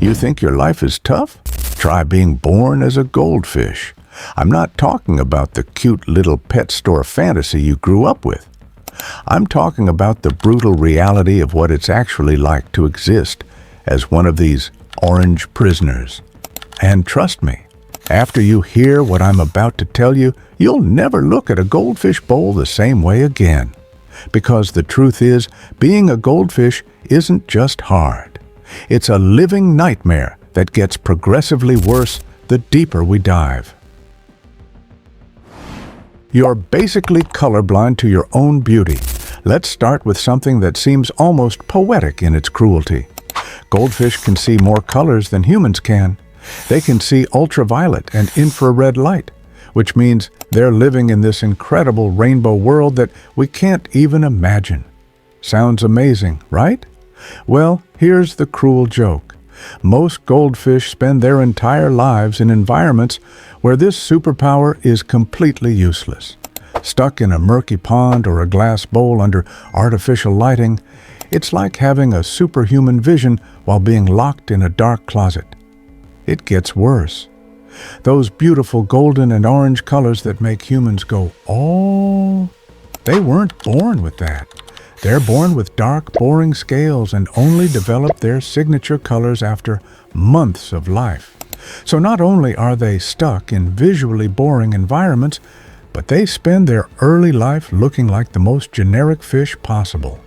You think your life is tough? Try being born as a goldfish. I'm not talking about the cute little pet store fantasy you grew up with. I'm talking about the brutal reality of what it's actually like to exist as one of these orange prisoners. And trust me, after you hear what I'm about to tell you, you'll never look at a goldfish bowl the same way again. Because the truth is, being a goldfish isn't just hard. It's a living nightmare that gets progressively worse the deeper we dive. You're basically colorblind to your own beauty. Let's start with something that seems almost poetic in its cruelty. Goldfish can see more colors than humans can. They can see ultraviolet and infrared light, which means they're living in this incredible rainbow world that we can't even imagine. Sounds amazing, right? Well, here's the cruel joke. Most goldfish spend their entire lives in environments where this superpower is completely useless. Stuck in a murky pond or a glass bowl under artificial lighting, it's like having a superhuman vision while being locked in a dark closet. It gets worse. Those beautiful golden and orange colors that make humans go, "Oh," they weren't born with that. They're born with dark, boring scales and only develop their signature colors after months of life. So not only are they stuck in visually boring environments, but they spend their early life looking like the most generic fish possible.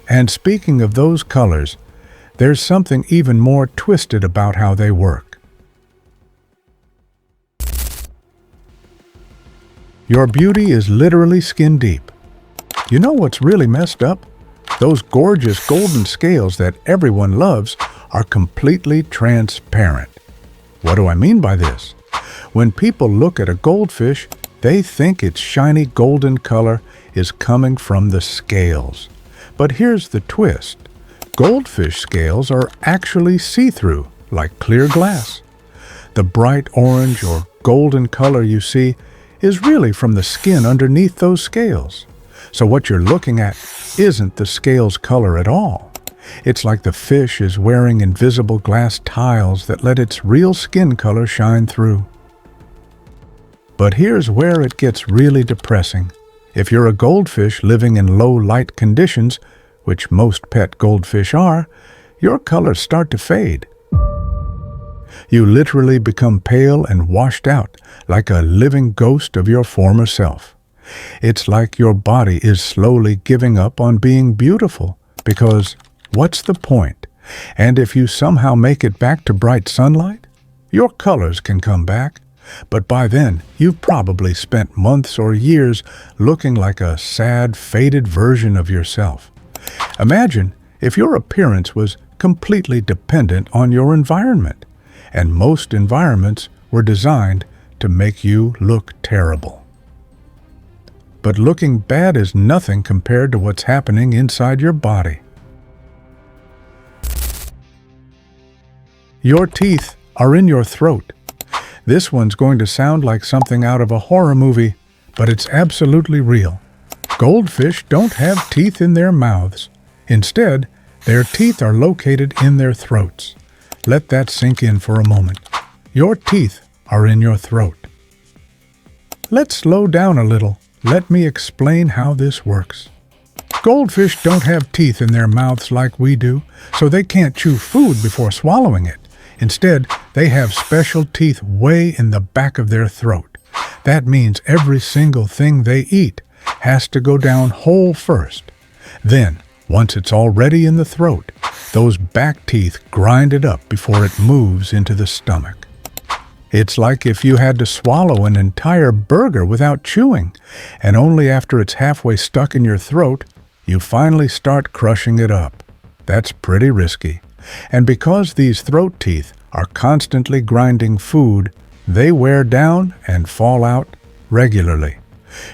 And speaking of those colors, there's something even more twisted about how they work. Your beauty is literally skin deep. You know what's really messed up? Those gorgeous golden scales that everyone loves are completely transparent. What do I mean by this? When people look at a goldfish, they think its shiny golden color is coming from the scales. But here's the twist. Goldfish scales are actually see-through, like clear glass. The bright orange or golden color you see is really from the skin underneath those scales. So what you're looking at isn't the scale's color at all. It's like the fish is wearing invisible glass tiles that let its real skin color shine through. But here's where it gets really depressing. If you're a goldfish living in low light conditions, which most pet goldfish are, your colors start to fade. You literally become pale and washed out, like a living ghost of your former self. It's like your body is slowly giving up on being beautiful, because what's the point? And if you somehow make it back to bright sunlight, your colors can come back. But by then, you've probably spent months or years looking like a sad, faded version of yourself. Imagine if your appearance was completely dependent on your environment, and most environments were designed to make you look terrible. But looking bad is nothing compared to what's happening inside your body. Your teeth are in your throat. This one's going to sound like something out of a horror movie, but it's absolutely real. Goldfish don't have teeth in their mouths. Instead, their teeth are located in their throats. Let that sink in for a moment. Your teeth are in your throat. Let's slow down a little. Let me explain how this works. Goldfish don't have teeth in their mouths like we do, so they can't chew food before swallowing it. Instead, they have special teeth way in the back of their throat. That means every single thing they eat has to go down whole first. Then, once it's already in the throat, those back teeth grind it up before it moves into the stomach. It's like if you had to swallow an entire burger without chewing, and only after it's halfway stuck in your throat, you finally start crushing it up. That's pretty risky. And because these throat teeth are constantly grinding food, they wear down and fall out regularly.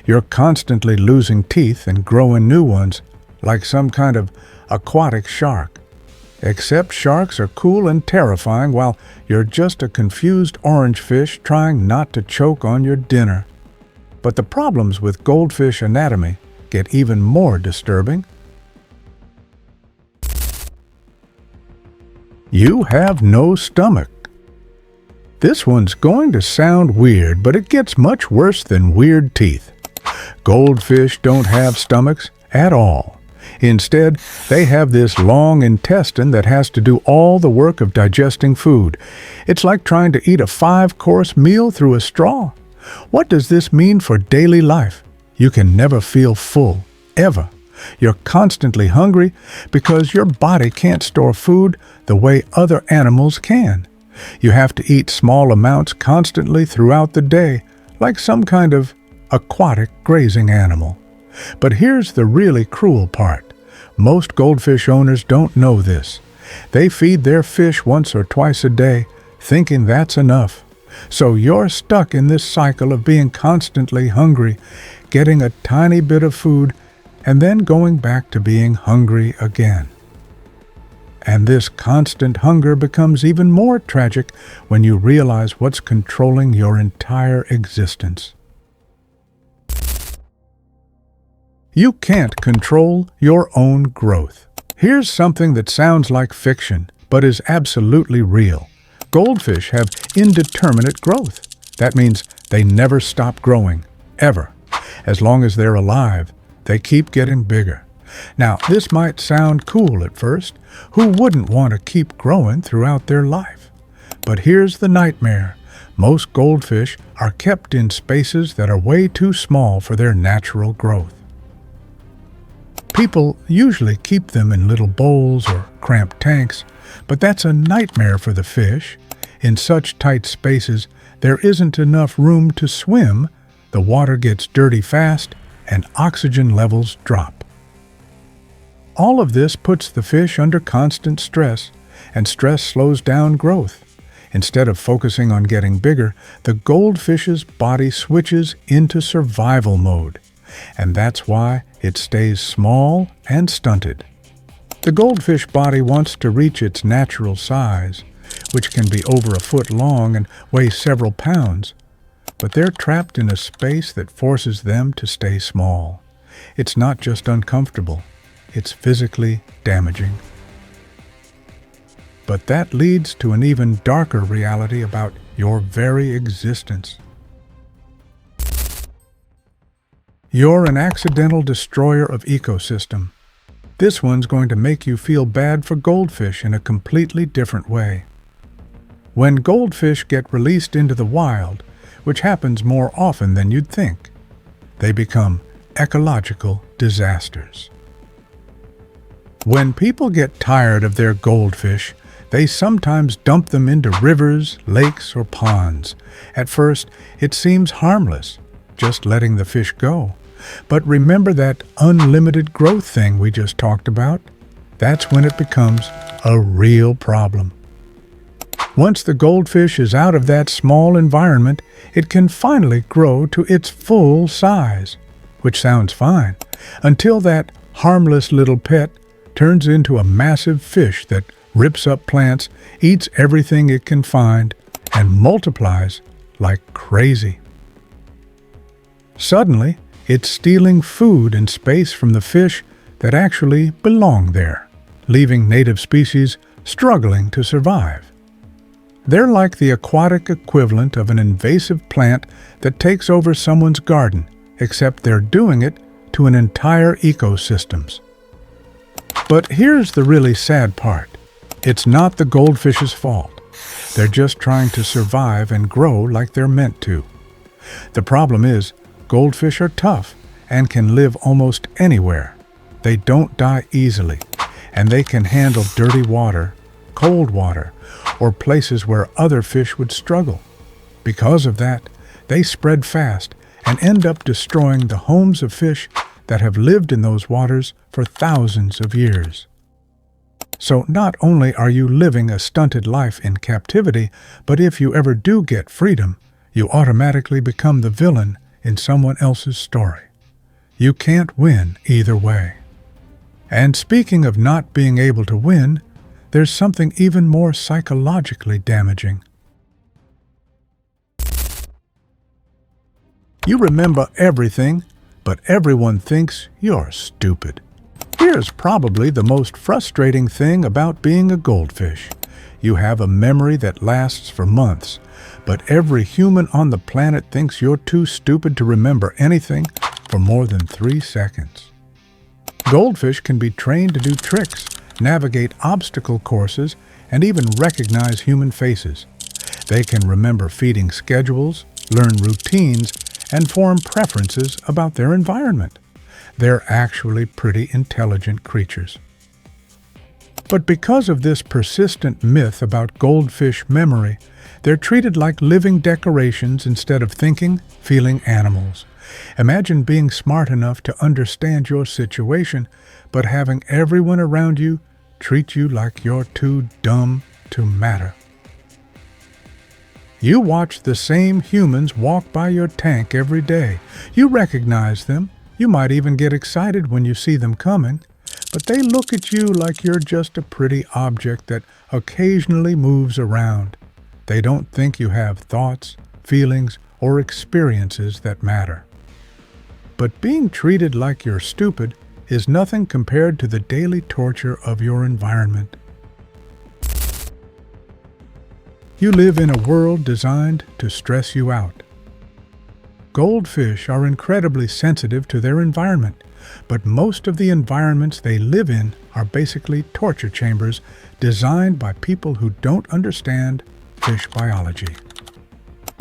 You're constantly losing teeth and growing new ones, like some kind of aquatic shark. Except sharks are cool and terrifying while you're just a confused orange fish trying not to choke on your dinner. But the problems with goldfish anatomy get even more disturbing. You have no stomach. This one's going to sound weird, but it gets much worse than weird teeth. Goldfish don't have stomachs at all. Instead, they have this long intestine that has to do all the work of digesting food. It's like trying to eat a 5-course meal through a straw. What does this mean for daily life? You can never feel full, ever. You're constantly hungry because your body can't store food the way other animals can. You have to eat small amounts constantly throughout the day, like some kind of aquatic grazing animal. But here's the really cruel part. Most goldfish owners don't know this. They feed their fish once or twice a day, thinking that's enough. So you're stuck in this cycle of being constantly hungry, getting a tiny bit of food, and then going back to being hungry again. And this constant hunger becomes even more tragic when you realize what's controlling your entire existence. You can't control your own growth. Here's something that sounds like fiction, but is absolutely real. Goldfish have indeterminate growth. That means they never stop growing, ever. As long as they're alive, they keep getting bigger. Now, this might sound cool at first. Who wouldn't want to keep growing throughout their life? But here's the nightmare. Most goldfish are kept in spaces that are way too small for their natural growth. People usually keep them in little bowls or cramped tanks, but that's a nightmare for the fish. In such tight spaces, there isn't enough room to swim, the water gets dirty fast, and oxygen levels drop. All of this puts the fish under constant stress, and stress slows down growth. Instead of focusing on getting bigger, the goldfish's body switches into survival mode, and that's why it stays small and stunted. The goldfish body wants to reach its natural size, which can be over a foot long and weigh several pounds, but they're trapped in a space that forces them to stay small. It's not just uncomfortable, it's physically damaging. But that leads to an even darker reality about your very existence. You're an accidental destroyer of ecosystem. This one's going to make you feel bad for goldfish in a completely different way. When goldfish get released into the wild, which happens more often than you'd think, they become ecological disasters. When people get tired of their goldfish, they sometimes dump them into rivers, lakes, or ponds. At first, it seems harmless, just letting the fish go. But remember that unlimited growth thing we just talked about? That's when it becomes a real problem. Once the goldfish is out of that small environment, it can finally grow to its full size, which sounds fine, until that harmless little pet turns into a massive fish that rips up plants, eats everything it can find, and multiplies like crazy. Suddenly, it's stealing food and space from the fish that actually belong there, leaving native species struggling to survive. They're like the aquatic equivalent of an invasive plant that takes over someone's garden, except they're doing it to an entire ecosystem. But here's the really sad part. It's not the goldfish's fault. They're just trying to survive and grow like they're meant to. The problem is, goldfish are tough and can live almost anywhere. They don't die easily, and they can handle dirty water, cold water, or places where other fish would struggle. Because of that, they spread fast and end up destroying the homes of fish that have lived in those waters for thousands of years. So not only are you living a stunted life in captivity, but if you ever do get freedom, you automatically become the villain in someone else's story. You can't win either way. And speaking of not being able to win, there's something even more psychologically damaging. You remember everything, but everyone thinks you're stupid. Here's probably the most frustrating thing about being a goldfish. You have a memory that lasts for months, but every human on the planet thinks you're too stupid to remember anything for more than 3 seconds. Goldfish can be trained to do tricks, navigate obstacle courses, and even recognize human faces. They can remember feeding schedules, learn routines, and form preferences about their environment. They're actually pretty intelligent creatures. But because of this persistent myth about goldfish memory, they're treated like living decorations instead of thinking, feeling animals. Imagine being smart enough to understand your situation, but having everyone around you treat you like you're too dumb to matter. You watch the same humans walk by your tank every day. You recognize them. You might even get excited when you see them coming. But they look at you like you're just a pretty object that occasionally moves around. They don't think you have thoughts, feelings, or experiences that matter. But being treated like you're stupid is nothing compared to the daily torture of your environment. You live in a world designed to stress you out. Goldfish are incredibly sensitive to their environment, but most of the environments they live in are basically torture chambers designed by people who don't understand fish biology.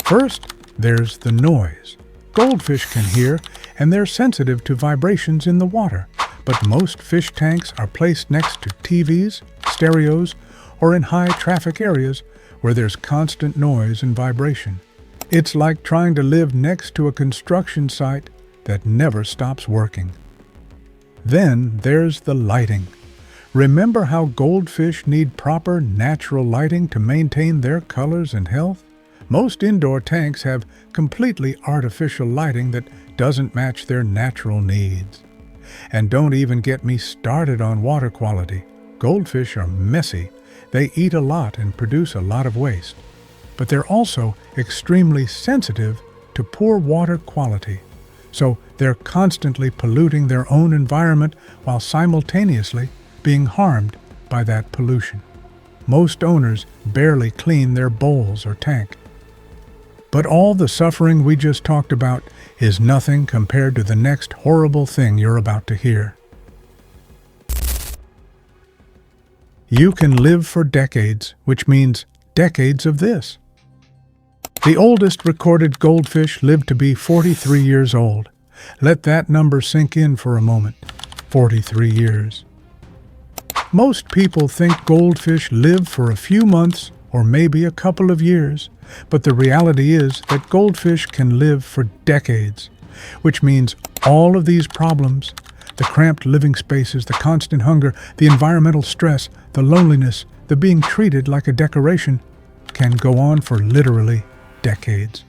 First, there's the noise. Goldfish can hear, and they're sensitive to vibrations in the water, but most fish tanks are placed next to TVs, stereos, or in high-traffic areas where there's constant noise and vibration. It's like trying to live next to a construction site that never stops working. Then there's the lighting. Remember how goldfish need proper natural lighting to maintain their colors and health? Most indoor tanks have completely artificial lighting that doesn't match their natural needs. And don't even get me started on water quality. Goldfish are messy. They eat a lot and produce a lot of waste. But they're also extremely sensitive to poor water quality. So they're constantly polluting their own environment while simultaneously being harmed by that pollution. Most owners barely clean their bowls or tank. But all the suffering we just talked about is nothing compared to the next horrible thing you're about to hear. You can live for decades, which means decades of this. The oldest recorded goldfish lived to be 43 years old. Let that number sink in for a moment. 43 years. Most people think goldfish live for a few months or maybe a couple of years, but the reality is that goldfish can live for decades, which means all of these problems, the cramped living spaces, the constant hunger, the environmental stress, the loneliness, the being treated like a decoration, can go on for literally decades.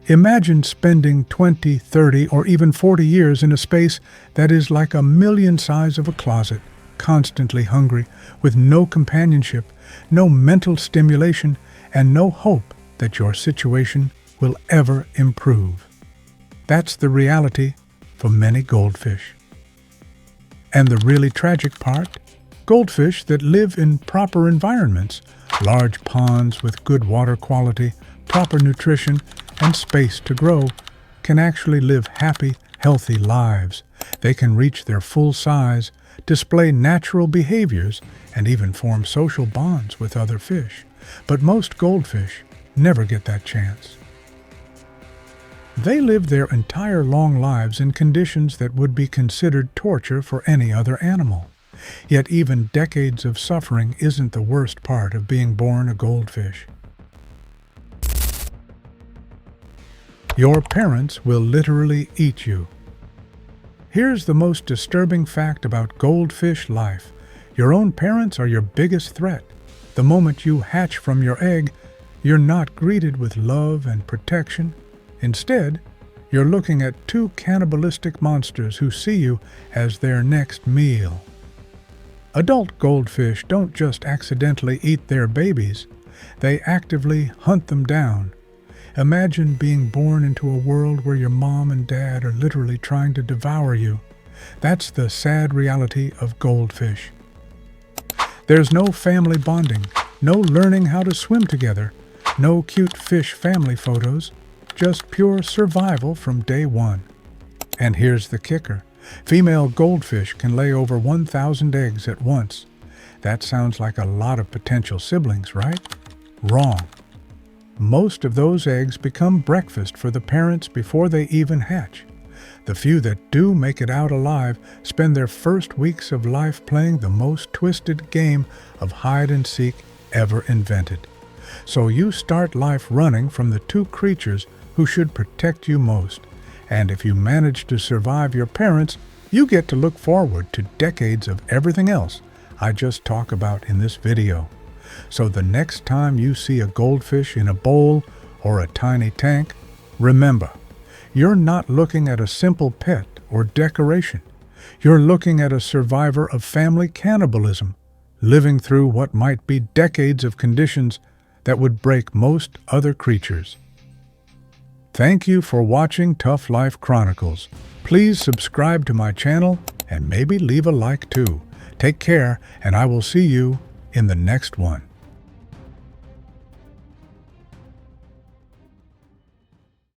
Imagine spending 20, 30, or even 40 years in a space that is like a million size of a closet, constantly hungry, with no companionship, no mental stimulation, and no hope that your situation will ever improve. That's the reality for many goldfish. And the really tragic part? Goldfish that live in proper environments, large ponds with good water quality, proper nutrition, and space to grow, can actually live happy, healthy lives. They can reach their full size, display natural behaviors, and even form social bonds with other fish. But most goldfish never get that chance. They live their entire long lives in conditions that would be considered torture for any other animal. Yet even decades of suffering isn't the worst part of being born a goldfish. Your parents will literally eat you. Here's the most disturbing fact about goldfish life. Your own parents are your biggest threat. The moment you hatch from your egg, you're not greeted with love and protection. Instead, you're looking at two cannibalistic monsters who see you as their next meal. Adult goldfish don't just accidentally eat their babies, they actively hunt them down. Imagine being born into a world where your mom and dad are literally trying to devour you. That's the sad reality of goldfish. There's no family bonding, no learning how to swim together, no cute fish family photos, just pure survival from day one. And here's the kicker. Female goldfish can lay over 1,000 eggs at once. That sounds like a lot of potential siblings, right? Wrong. Most of those eggs become breakfast for the parents before they even hatch. The few that do make it out alive spend their first weeks of life playing the most twisted game of hide and seek ever invented. So you start life running from the two creatures who should protect you most. And if you manage to survive your parents, you get to look forward to decades of everything else I just talk about in this video. So the next time you see a goldfish in a bowl or a tiny tank, remember, you're not looking at a simple pet or decoration. You're looking at a survivor of family cannibalism, living through what might be decades of conditions that would break most other creatures. Thank you for watching Tough Life Chronicles. Please subscribe to my channel and maybe leave a like too. Take care, and I will see you in the next one.